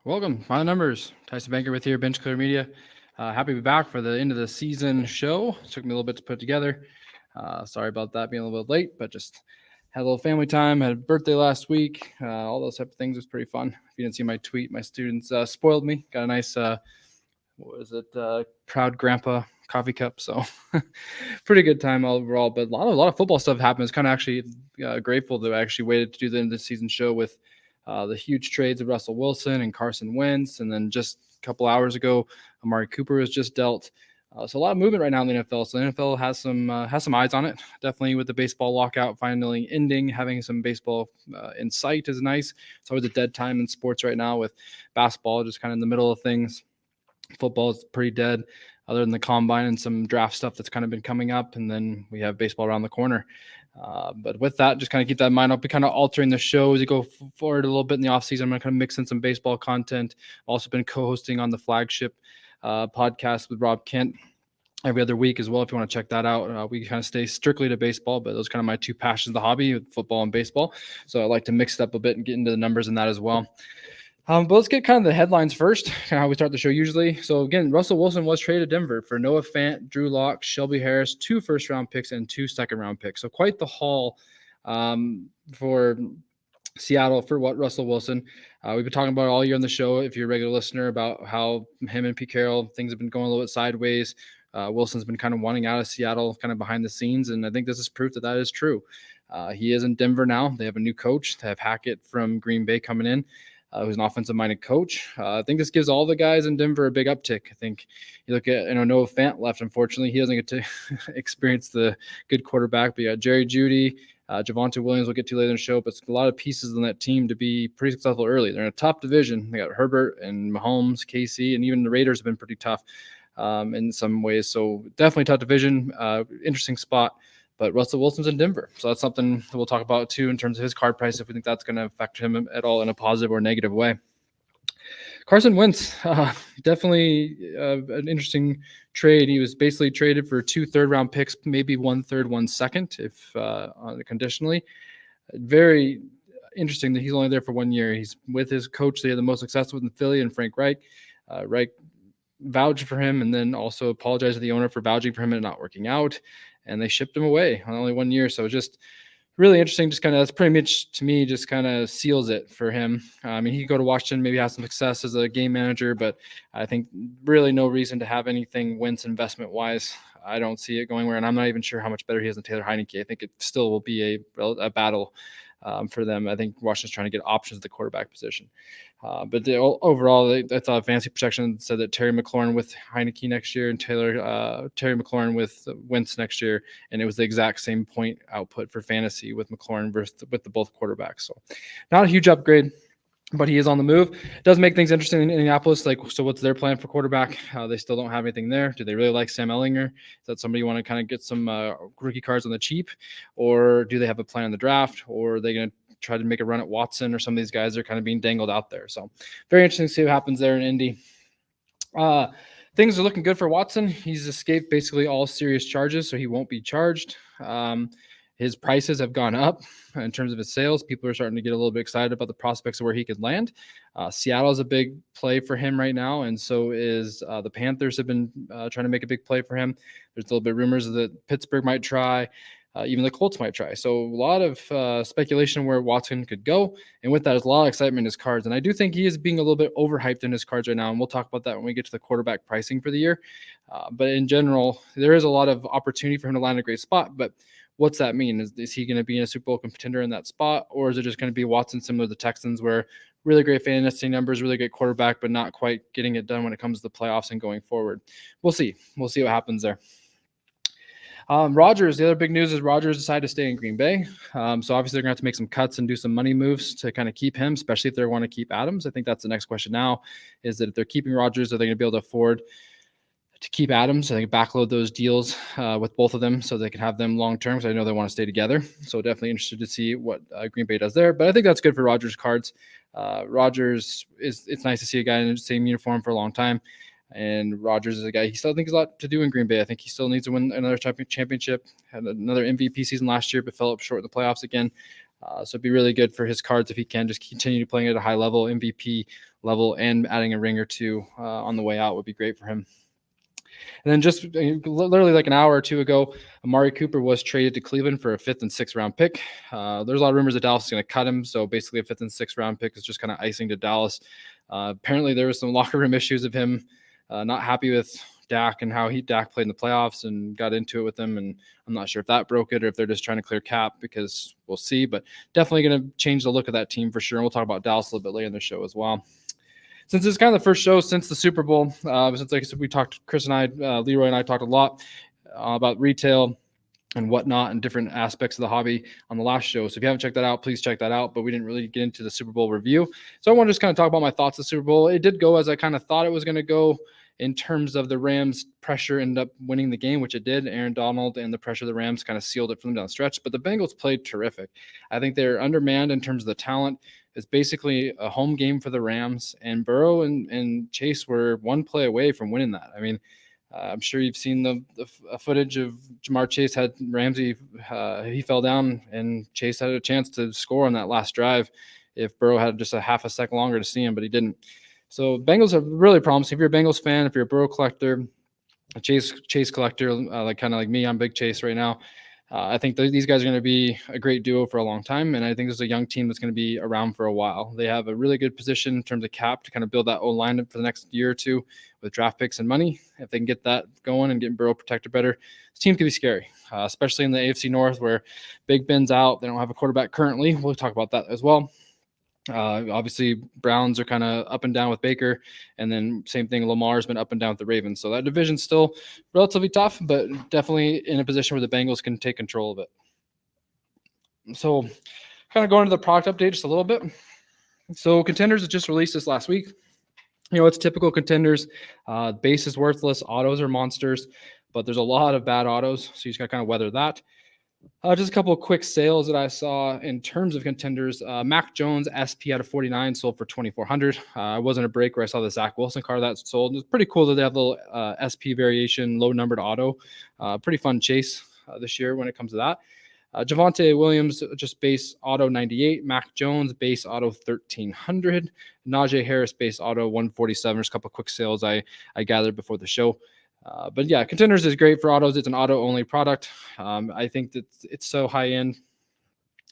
Welcome, my numbers. Tyson Banker with here, Bench Clear Media. Happy to be back for the end of the season show. It took me a little bit to put together. Sorry about that being a little bit late, but just had a little family time. Had a birthday last week. All those type of things was pretty fun. If you didn't see my tweet, my students spoiled me. Got a nice, proud grandpa coffee cup. So pretty good time overall. But a lot of football stuff happened. It's kind of actually grateful that I actually waited to do the end of the season show with the huge trades of Russell Wilson and Carson Wentz. And then just a couple hours ago, Amari Cooper was just dealt. So a lot of movement right now in the NFL. So the NFL has some eyes on it. Definitely with the baseball lockout finally ending, having some baseball in sight is nice. It's always a dead time in sports right now with basketball just kind of in the middle of things. Football is pretty dead other than the combine and some draft stuff that's kind of been coming up. And then we have baseball around the corner. But with that, just kind of keep that in mind. I'll be kind of altering the show as you go forward a little bit in the offseason. I'm going to kind of mix in some baseball content. I've also been co-hosting on the flagship podcast with Rob Kent every other week as well. If you want to check that out, we kind of stay strictly to baseball, but those are kind of my two passions, the hobby, football and baseball. So I like to mix it up a bit and get into the numbers in that as well. But let's get kind of the headlines first, kind of how we start the show usually. So again, Russell Wilson was traded to Denver for Noah Fant, Drew Lock, Shelby Harris, 2 first-round picks, and 2 second-round picks. So quite the haul for Seattle for what Russell Wilson. We've been talking about it all year on the show, if you're a regular listener, about how him and Pete Carroll, things have been going a little bit sideways. Wilson's been kind of wanting out of Seattle, kind of behind the scenes, and I think this is proof that that is true. He is in Denver now. They have a new coach. They have Hackett from Green Bay coming in. Who's an offensive-minded coach. I think this gives all the guys in Denver a big uptick. I think you look at, Noah Fant left, unfortunately. He doesn't get to experience the good quarterback, but you got Jerry Jeudy, Javonte Williams we'll get to later in the show, but it's a lot of pieces on that team to be pretty successful early. They're in a top division. They got Herbert and Mahomes, KC, and even the Raiders have been pretty tough in some ways. So definitely tough division, interesting spot. But Russell Wilson's in Denver. So that's something that we'll talk about too in terms of his card price, if we think that's going to affect him at all in a positive or negative way. Carson Wentz, definitely an interesting trade. He was basically traded for 2 third-round picks, maybe 1 third, 1 second, if conditionally. Very interesting that he's only there for 1 year. He's with his coach. They had the most success with in Philly and Frank Reich. Reich vouched for him and then also apologized to the owner for vouching for him and not working out. And they shipped him away on only 1 year. So just really interesting. Just kind of, that's pretty much to me, just kind of seals it for him. I mean, he could go to Washington, maybe have some success as a game manager, but I think really no reason to have anything Wentz investment wise. I don't see it going where, and I'm not even sure how much better he is than Taylor Heineke. I think it still will be a battle for them. I think Washington's trying to get options at the quarterback position. But overall, I thought fancy projection said that Terry McLaurin with Heineke next year and Terry McLaurin with Wentz next year, and it was the exact same point output for fantasy with McLaurin with the both quarterbacks. So not a huge upgrade, but he is on the move. It does make things interesting in Indianapolis. So what's their plan for quarterback? They still don't have anything there. Do they really like Sam Ehlinger? Is that somebody you want to kind of get some rookie cards on the cheap? Or do they have a plan in the draft? Or are they going to try to make a run at Watson, or some of these guys are kind of being dangled out there? So very interesting to see what happens there in Indy. Things are looking good for Watson. He's escaped basically all serious charges, so he won't be charged. His prices have gone up in terms of his sales. People are starting to get a little bit excited about the prospects of where he could land. Seattle is a big play for him right now, and so is the Panthers have been trying to make a big play for him. There's a little bit of rumors that Pittsburgh might try. Even the Colts might try. So a lot of speculation where Watson could go. And with that, there's a lot of excitement in his cards. And I do think he is being a little bit overhyped in his cards right now. And we'll talk about that when we get to the quarterback pricing for the year. But in general, there is a lot of opportunity for him to land a great spot. But what's that mean? Is he going to be in a Super Bowl contender in that spot? Or is it just going to be Watson similar to the Texans, where really great fantasy numbers, really great quarterback, but not quite getting it done when it comes to the playoffs and going forward? We'll see. We'll see what happens there. Rodgers, the other big news is Rodgers decided to stay in Green Bay. So obviously they're going to have to make some cuts and do some money moves to kind of keep him, especially if they want to keep Adams. I think that's the next question now, is that if they're keeping Rodgers, are they going to be able to afford to keep Adams? So they can backload those deals with both of them so they can have them long-term, because I know they want to stay together. So definitely interested to see what Green Bay does there. But I think that's good for Rodgers' cards. Rodgers, it's nice to see a guy in the same uniform for a long time. And Rodgers is a guy, he still thinks a lot to do in Green Bay. I think he still needs to win another championship. Had another MVP season last year, but fell up short in the playoffs again. So it'd be really good for his cards if he can just continue playing at a high level, MVP level, and adding a ring or two on the way out would be great for him. And then just literally like an hour or two ago, Amari Cooper was traded to Cleveland for a 5th and 6th round pick. There's a lot of rumors that Dallas is going to cut him. So basically a 5th and 6th round pick is just kind of icing to Dallas. Apparently there was some locker room issues of him not happy with Dak and how Dak played in the playoffs and got into it with him. And I'm not sure if that broke it or if they're just trying to clear cap, because we'll see. But definitely going to change the look of that team for sure. And we'll talk about Dallas a little bit later in the show as well. Since it's kind of the first show since the Super Bowl, since like I said, we talked, Chris and I, Leroy and I talked a lot about retail and whatnot and different aspects of the hobby on the last show. So if you haven't checked that out, please check that out. But we didn't really get into the Super Bowl review. So I want to just kind of talk about my thoughts of the Super Bowl. It did go as I kind of thought it was going to go in terms of the Rams' pressure ended up winning the game, which it did. Aaron Donald and the pressure of the Rams kind of sealed it for them down the stretch. But the Bengals played terrific. I think they're undermanned in terms of the talent. It's basically a home game for the Rams, and Burrow and Chase were one play away from winning that. I mean, I'm sure you've seen the footage of Jamar Chase had Ramsey. He fell down, and Chase had a chance to score on that last drive if Burrow had just a half a second longer to see him, but he didn't. So Bengals are really promising. If you're a Bengals fan, if you're a Burrow collector, a Chase collector, like kind of like me, I'm big Chase right now. I think these guys are going to be a great duo for a long time, and I think this is a young team that's going to be around for a while. They have a really good position in terms of cap to kind of build that O-line for the next year or two with draft picks and money. If they can get that going and get Burrow protected better, this team can be scary, especially in the AFC North where Big Ben's out. They don't have a quarterback currently. We'll talk about that as well. Obviously, Browns are kind of up and down with Baker, and then same thing, Lamar's been up and down with the Ravens. So that division's still relatively tough, but definitely in a position where the Bengals can take control of it. So kind of going to the product update just a little bit. So Contenders just released this last week. You know, it's typical Contenders. Base is worthless. Autos are monsters, but there's a lot of bad autos, so you just got to kind of weather that. Just a couple of quick sales that I saw in terms of Contenders. Mac Jones SP out of 49 sold for $2,400. I was in a break where I saw the Zach Wilson car that sold. It's pretty cool that they have a little SP variation, low numbered auto. Pretty fun chase this year when it comes to that. Javonte Williams, just base auto 98. Mac Jones, base auto 1,300. Najee Harris, base auto 147. Just a couple of quick sales I gathered before the show. But yeah, Contenders is great for autos. It's an auto-only product. I think that it's so high-end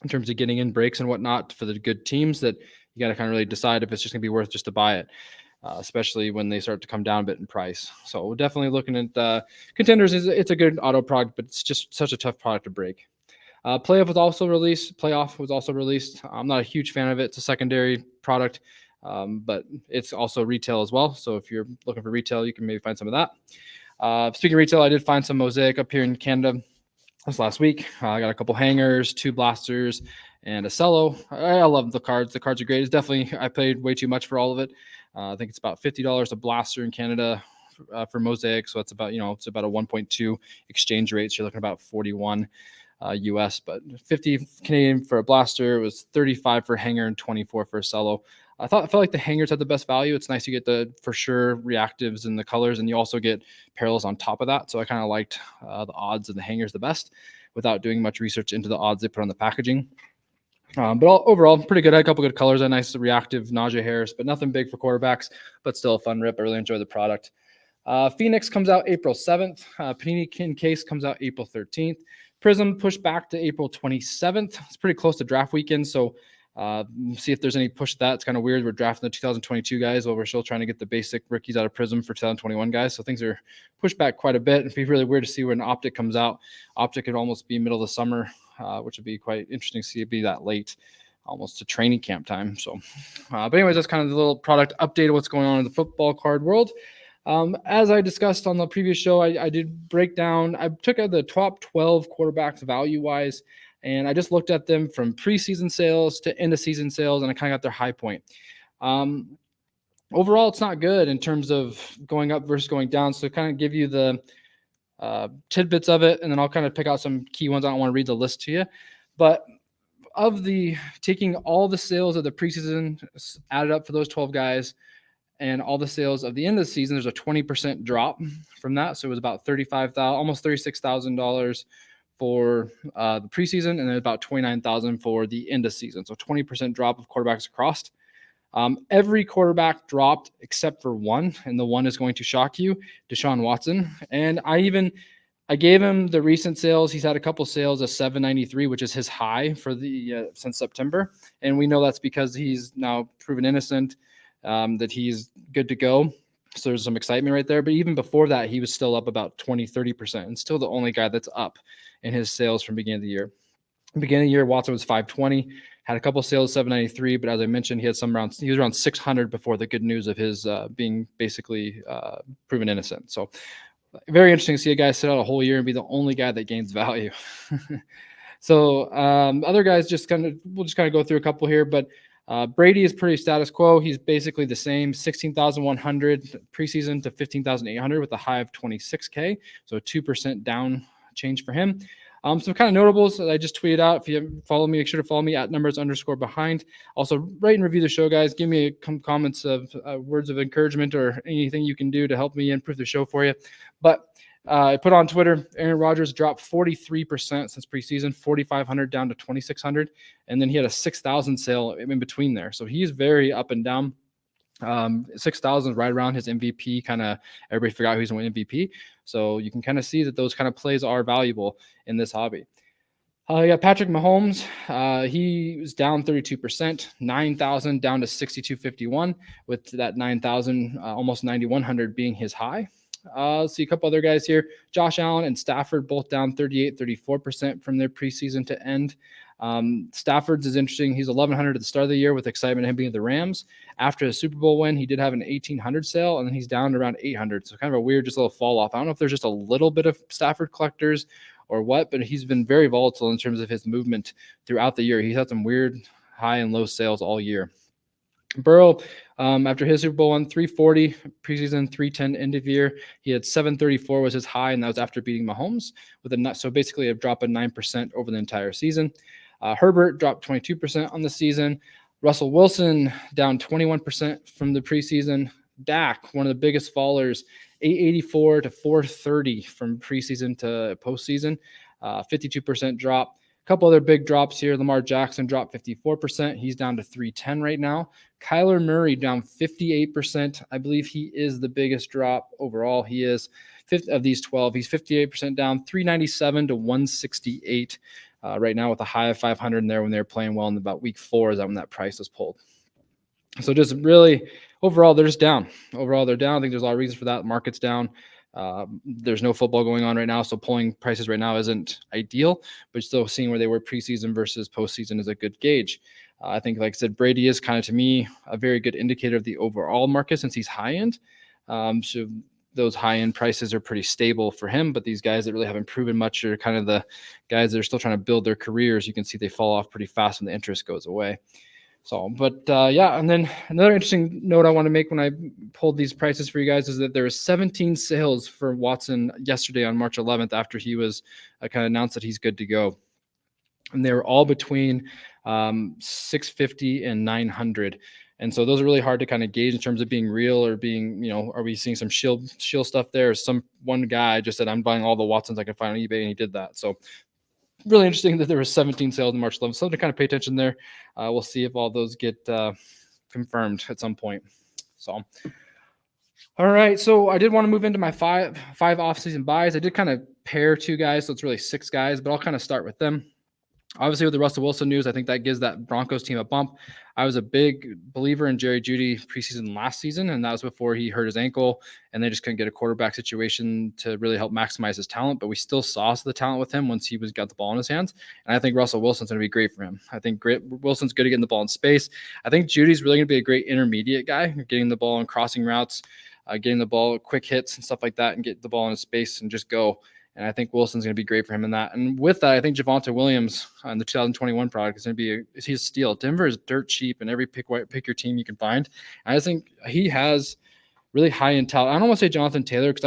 in terms of getting in breaks and whatnot for the good teams that you got to kind of really decide if it's just going to be worth just to buy it, especially when they start to come down a bit in price. So we're definitely looking at Contenders. It's a good auto product, but it's just such a tough product to break. Playoff was also released. I'm not a huge fan of it. It's a secondary product, but it's also retail as well. So if you're looking for retail, you can maybe find some of that. Speaking of retail, I did find some Mosaic up here in Canada this last week. I got a couple hangers, 2 blasters, and a cello. I love the cards. The cards are great. It's definitely, I paid way too much for all of it. I think it's about $50 a blaster in Canada for Mosaic. So it's about, it's about a 1.2 exchange rate. So you're looking about 41 US, but 50 Canadian for a blaster. It was 35 for a hanger and 24 for a cello. I felt like the hangers had the best value. It's nice to get the for sure reactives and the colors, and you also get parallels on top of that. So I kind of liked the odds of the hangers the best without doing much research into the odds they put on the packaging. But overall, pretty good. I had a couple good colors. A nice reactive Najee Harris, but nothing big for quarterbacks, but still a fun rip. I really enjoy the product. Phoenix comes out April 7th. Panini Kin Case comes out April 13th. Prism pushed back to April 27th. It's pretty close to draft weekend, so see if there's any push to that. It's kind of weird. We're drafting the 2022 guys while we're still trying to get the basic rookies out of Prism for 2021 guys. So things are pushed back quite a bit. It'd be really weird to see when Optic comes out. Optic could almost be middle of the summer, which would be quite interesting to see it be that late, almost to training camp time. So, but anyways, that's kind of the little product update of what's going on in the football card world. As I discussed on the previous show, I did break down. I took out the top 12 quarterbacks value-wise, and I just looked at them from preseason sales to end-of-season sales, and I kind of got their high point. Overall, it's not good in terms of going up versus going down. So kind of give you the tidbits of it, and then I'll kind of pick out some key ones. I don't want to read the list to you. But taking all the sales of the preseason added up for those 12 guys and all the sales of the end of the season, there's a 20% drop from that. So it was about $35,000, almost $36,000 for the preseason, and then about 29,000 for the end of season. So 20% drop of quarterbacks across. Every quarterback dropped except for one, and the one is going to shock you, Deshaun Watson. And I gave him the recent sales. He's had a couple sales of 793, which is his high for the since September, and we know that's because he's now proven innocent, that he's good to go. So there's some excitement right there. But even before that, he was still up about 20-30%, and still the only guy that's up in his sales from beginning of the year. Beginning of the year, Watson was 520, had a couple sales 793, but as I mentioned, he was around 600 before the good news of his being basically proven innocent. So very interesting to see a guy sit out a whole year and be the only guy that gains value. So other guys we'll just kind of go through a couple here, but Brady is pretty status quo. He's basically the same, 16,100 preseason to 15,800 with a high of 26K. So a 2% down change for him. Some kind of notables that I just tweeted out. If you haven't followed me, make sure to follow me at @numbers_behind. Also, rate and review the show, guys. Give me comments of words of encouragement or anything you can do to help me improve the show for you. But I put on Twitter, Aaron Rodgers dropped 43% since preseason, 4,500 down to 2,600. And then he had a 6,000 sale in between there. So he's very up and down. 6,000 is right around his MVP. Kind of everybody forgot who's going to win MVP. So you can kind of see that those kind of plays are valuable in this hobby. You got Patrick Mahomes. He was down 32%, 9,000 down to 6,251, with that 9,000, almost 9,100 being his high. Let's see a couple other guys here. Josh Allen and Stafford both down 34% from their preseason to end. Stafford's is interesting. He's 1,100 at the start of the year with excitement of him being the Rams. After the Super Bowl win, he did have an 1,800 sale, and then he's down to around 800. So kind of a weird, just a little fall off. I don't know if there's just a little bit of Stafford collectors or what, but he's been very volatile in terms of his movement throughout the year. He's had some weird high and low sales all year. Burrow, after his Super Bowl win, 340 preseason, 310 end of year. He had 734 was his high, and that was after beating Mahomes so basically a drop of 9% over the entire season. Herbert dropped 22% on the season. Russell Wilson down 21% from the preseason. Dak, one of the biggest fallers, 884 to 430 from preseason to postseason, 52% drop. A couple other big drops here. Lamar Jackson dropped 54%. He's down to 310 right now. Kyler Murray down 58%. I believe he is the biggest drop overall. He is of these 12. He's 58% down, 397 to 168 right now with a high of 500 in there when they were playing well in about week 4 is that when that price was pulled. So just really overall, they're just down. Overall, they're down. I think there's a lot of reasons for that. The market's down. There's no football going on right now, so pulling prices right now isn't ideal, but still seeing where they were preseason versus postseason is a good gauge. I think, like I said, Brady is kind of, to me, a very good indicator of the overall market since he's high-end. So those high-end prices are pretty stable for him, but these guys that really haven't proven much are kind of the guys that are still trying to build their careers. You can see they fall off pretty fast when the interest goes away. So, but yeah, and then another interesting note I want to make when I pulled these prices for you guys is that there were 17 sales for Watson yesterday on March 11th after he was kind of announced that he's good to go. And they were all between 650 and 900. And so those are really hard to kind of gauge in terms of being real or being, are we seeing some shield stuff there? Or one guy just said, I'm buying all the Watsons I can find on eBay, and he did that. So really interesting that there were 17 sales on March 11th. Something to kind of pay attention there. We'll see if all those get confirmed at some point. So, all right. So I did want to move into my five off-season buys. I did kind of pair 2 guys, so it's really 6 guys, but I'll kind of start with them. Obviously, with the Russell Wilson news, I think that gives that Broncos team a bump. I was a big believer in Jerry Jeudy preseason last season, and that was before he hurt his ankle, and they just couldn't get a quarterback situation to really help maximize his talent. But we still saw the talent with him once he got the ball in his hands, and I think Russell Wilson's going to be great for him. I think Wilson's good at getting the ball in space. I think Judy's really going to be a great intermediate guy, getting the ball in crossing routes, getting the ball quick hits and stuff like that, and get the ball in space and just go. And I think Wilson's going to be great for him in that. And with that, I think Javonte Williams on the 2021 product is going to be he's a steal. Denver is dirt cheap, and every pick your team you can find. And I think he has really high-end talent. I don't want to say Jonathan Taylor because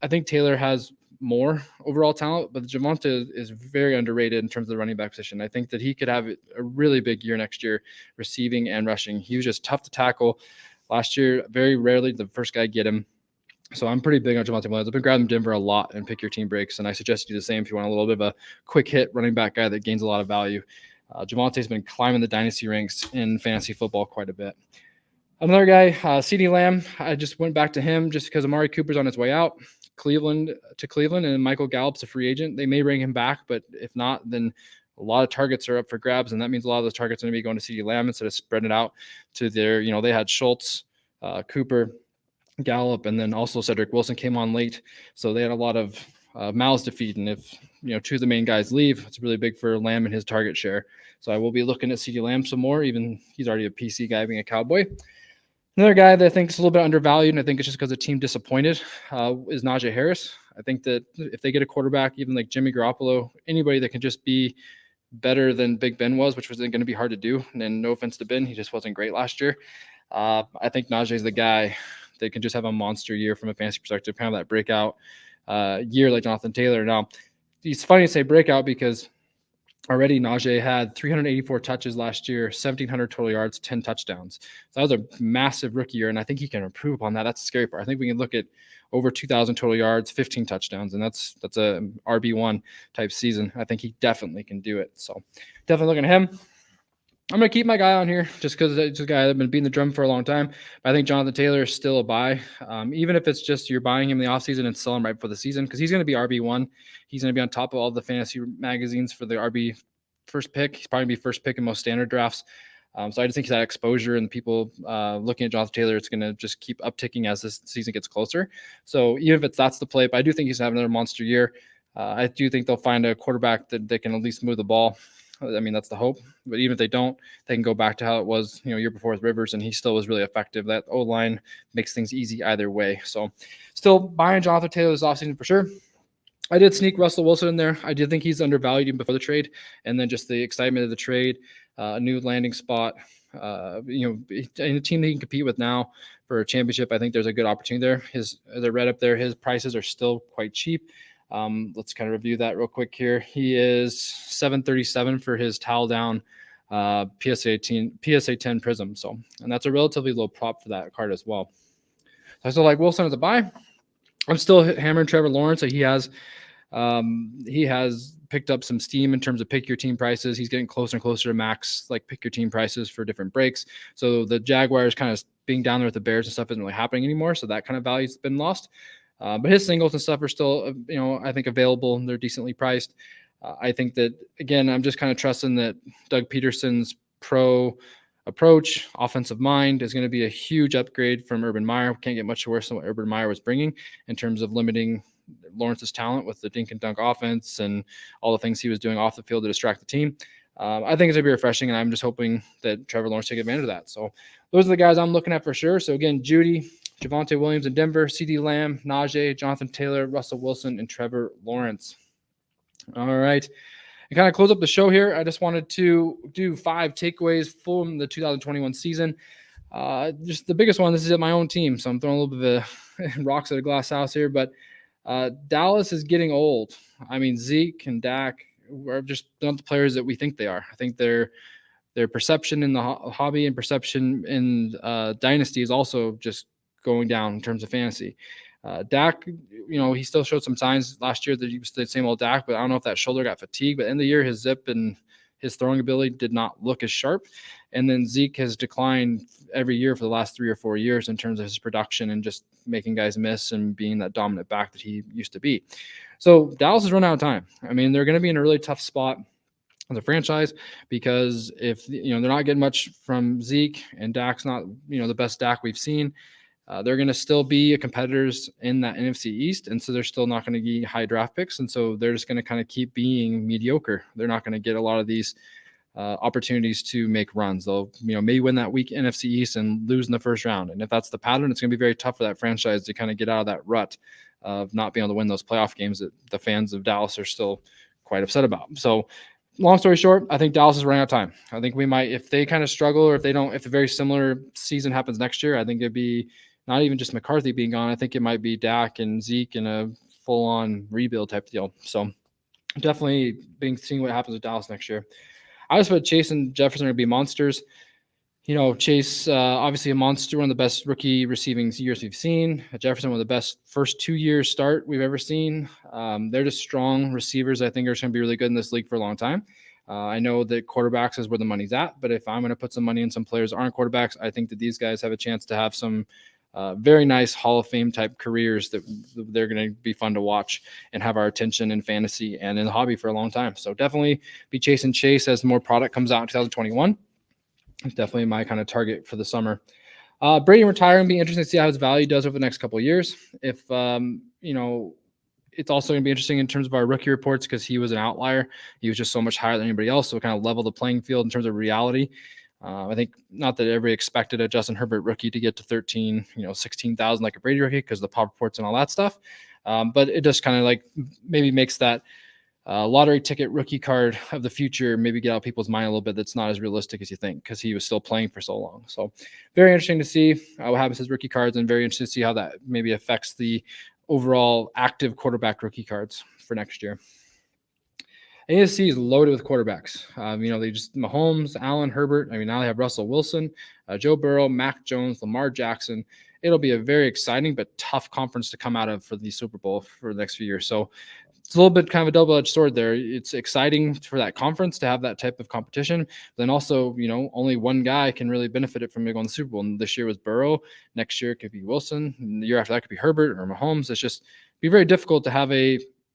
I think Taylor has more overall talent, but Javonte is very underrated in terms of the running back position. I think that he could have a really big year next year, receiving and rushing. He was just tough to tackle last year. Very rarely the first guy get him. So I'm pretty big on Javonte Williams. I've been grabbing Denver a lot in pick your team breaks, and I suggest you do the same if you want a little bit of a quick hit running back guy that gains a lot of value. Javonte's been climbing the dynasty ranks in fantasy football quite a bit. Another guy, CeeDee Lamb, I just went back to him just because Amari Cooper's on his way out. Cleveland, and Michael Gallup's a free agent. They may bring him back, but if not, then a lot of targets are up for grabs, and that means a lot of those targets are going to be going to CeeDee Lamb instead of spreading it out to their, they had Schultz, Cooper, Gallup, and then also Cedric Wilson came on late. So they had a lot of mouths to feed. And if, two of the main guys leave, it's really big for Lamb and his target share. So I will be looking at CeeDee Lamb some more, even he's already a PC guy being a Cowboy. Another guy that I think is a little bit undervalued, and I think it's just because the team disappointed, is Najee Harris. I think that if they get a quarterback, even like Jimmy Garoppolo, anybody that can just be better than Big Ben was, which was going to be hard to do. And no offense to Ben, he just wasn't great last year. I think Najee is the guy that can just have a monster year from a fantasy perspective, kind of that breakout year like Jonathan Taylor. Now, it's funny to say breakout because already Najee had 384 touches last year, 1,700 total yards, 10 touchdowns. So that was a massive rookie year, and I think he can improve upon that. That's the scary part. I think we can look at over 2,000 total yards, 15 touchdowns, and that's a RB1 type season. I think he definitely can do it. So definitely looking at him. I'm going to keep my guy on here just because it's a guy that's been beating the drum for a long time. But I think Jonathan Taylor is still a buy, even if it's just you're buying him in the offseason and selling right before the season, because he's going to be RB1. He's going to be on top of all the fantasy magazines for the RB first pick. He's probably going to be first pick in most standard drafts. So I just think that exposure and people looking at Jonathan Taylor, it's going to just keep upticking as this season gets closer. So even if that's the play, but I do think he's going to have another monster year. I do think they'll find a quarterback that they can at least move the ball. I mean, that's the hope. But even if they don't, they can go back to how it was, year before with Rivers, and he still was really effective. That O-line makes things easy either way. So still buying Jonathan Taylor this offseason for sure. I did sneak Russell Wilson in there. I did think he's undervalued even before the trade. And then just the excitement of the trade, a new landing spot, and a team that he can compete with now for a championship. I think there's a good opportunity there. As I read up there, his prices are still quite cheap. Let's kind of review that real quick here. He is $737 for his towel down PSA 10 Prism. So, and that's a relatively low prop for that card as well. So I still like Wilson as a buy. I'm still hammering Trevor Lawrence. So he has picked up some steam in terms of pick your team prices. He's getting closer and closer to max, like pick your team prices for different breaks. So the Jaguars kind of being down there with the Bears and stuff isn't really happening anymore. So that kind of value's been lost. But his singles and stuff are still, I think available and they're decently priced. I think that, again, I'm just kind of trusting that Doug Peterson's pro approach, offensive mind is going to be a huge upgrade from Urban Meyer. Can't get much worse than what Urban Meyer was bringing in terms of limiting Lawrence's talent with the dink and dunk offense and all the things he was doing off the field to distract the team. I think it's going to be refreshing, and I'm just hoping that Trevor Lawrence take advantage of that. So those are the guys I'm looking at for sure. So again, Judy, Javonte Williams in Denver, CeeDee Lamb, Najee, Jonathan Taylor, Russell Wilson, and Trevor Lawrence. All right. And kind of close up the show here, I just wanted to do 5 takeaways from the 2021 season. Just the biggest one, this is at my own team, so I'm throwing a little bit of rocks at a glass house here, but Dallas is getting old. I mean, Zeke and Dak are just not the players that we think they are. I think their perception in the hobby and perception in dynasty is also just going down in terms of fantasy. Dak, he still showed some signs last year that he was the same old Dak, but I don't know if that shoulder got fatigued. But in the year, his zip and his throwing ability did not look as sharp. And then Zeke has declined every year for the last 3 or 4 years in terms of his production and just making guys miss and being that dominant back that he used to be. So Dallas has run out of time. I mean, they're going to be in a really tough spot as a franchise because if they're not getting much from Zeke and Dak's not the best Dak we've seen, they're going to still be competitors in that NFC East, and so they're still not going to get high draft picks, and so they're just going to kind of keep being mediocre. They're not going to get a lot of these opportunities to make runs. They'll maybe win that weak NFC East and lose in the first round, and if that's the pattern, it's going to be very tough for that franchise to kind of get out of that rut of not being able to win those playoff games that the fans of Dallas are still quite upset about. So long story short, I think Dallas is running out of time. I think we might, if they kind of struggle or if a very similar season happens next year, I think it'd be not even just McCarthy being gone. I think it might be Dak and Zeke in a full-on rebuild type deal. So definitely seeing what happens with Dallas next year. I just put Chase and Jefferson are going to be monsters. Chase, obviously a monster, one of the best rookie receiving years we've seen. Jefferson, one of the best first 2 year start we've ever seen. They're just strong receivers. I think are going to be really good in this league for a long time. I know that quarterbacks is where the money's at, but if I'm going to put some money in some players that aren't quarterbacks, I think that these guys have a chance to have some very nice Hall of Fame type careers that they're going to be fun to watch and have our attention in fantasy and in the hobby for a long time. So definitely be chasing Chase as more product comes out in 2021. It's definitely my kind of target for the summer. Brady retiring, be interesting to see how his value does over the next couple of years. If it's also going to be interesting in terms of our rookie reports because he was an outlier. He was just so much higher than anybody else, so it kind of level the playing field in terms of reality. I think not that everybody expected a Justin Herbert rookie to get to 13, 16,000 like a Brady rookie because of the pop reports and all that stuff. But it just kind of like maybe makes that lottery ticket rookie card of the future maybe get out of people's mind a little bit. That's not as realistic as you think because he was still playing for so long. So very interesting to see what happens to his rookie cards and very interesting to see how that maybe affects the overall active quarterback rookie cards for next year. AFC is loaded with quarterbacks. They just Mahomes, Allen, Herbert. Now they have Russell Wilson, Joe Burrow, Mac Jones, Lamar Jackson. It'll be a very exciting but tough conference to come out of for the Super Bowl for the next few years. So it's a little bit kind of a double-edged sword there. It's exciting for that conference to have that type of competition. But then also, only one guy can really benefit it from going to the Super Bowl. And this year was Burrow. Next year it could be Wilson. And the year after that could be Herbert or Mahomes. It's just be very difficult to have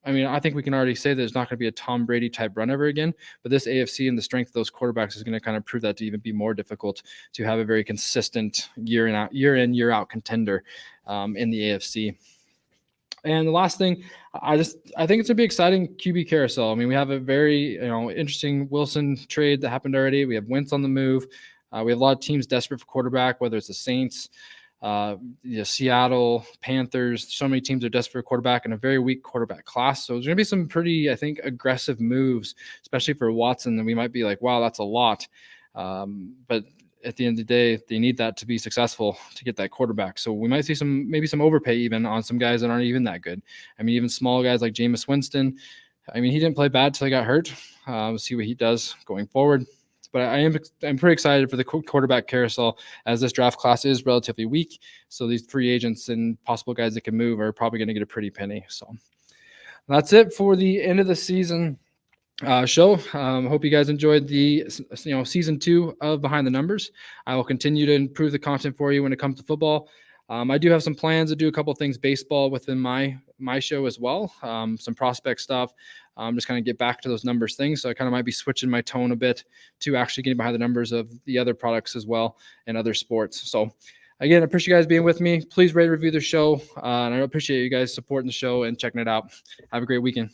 I think we can already say there's not going to be a Tom Brady type run ever again, but this AFC and the strength of those quarterbacks is going to kind of prove that to even be more difficult to have a very consistent year in, year out contender in the AFC. And the last thing, I think it's a big exciting QB carousel. We have a very interesting Wilson trade that happened already. We have Wentz on the move. We have a lot of teams desperate for quarterback, whether it's the Saints, Seattle, Panthers. So many teams are desperate for quarterback and a very weak quarterback class. So there's going to be some pretty, I think, aggressive moves, especially for Watson. And we might be like, wow, that's a lot. But at the end of the day, they need that to be successful to get that quarterback. So we might see maybe some overpay even on some guys that aren't even that good. Even small guys like Jameis Winston. He didn't play bad till he got hurt. We'll see what he does going forward. But I'm pretty excited for the quarterback carousel as this draft class is relatively weak. So these free agents and possible guys that can move are probably going to get a pretty penny. So that's it for the end of the season show. Hope you guys enjoyed the season 2 of Behind the Numbers. I will continue to improve the content for you when it comes to football. I do have some plans to do a couple of things baseball within my show as well. Some prospect stuff. Just kind of get back to those numbers things. So I kind of might be switching my tone a bit to actually getting behind the numbers of the other products as well and other sports. So again, I appreciate you guys being with me. Please rate and review the show. And I appreciate you guys supporting the show and checking it out. Have a great weekend.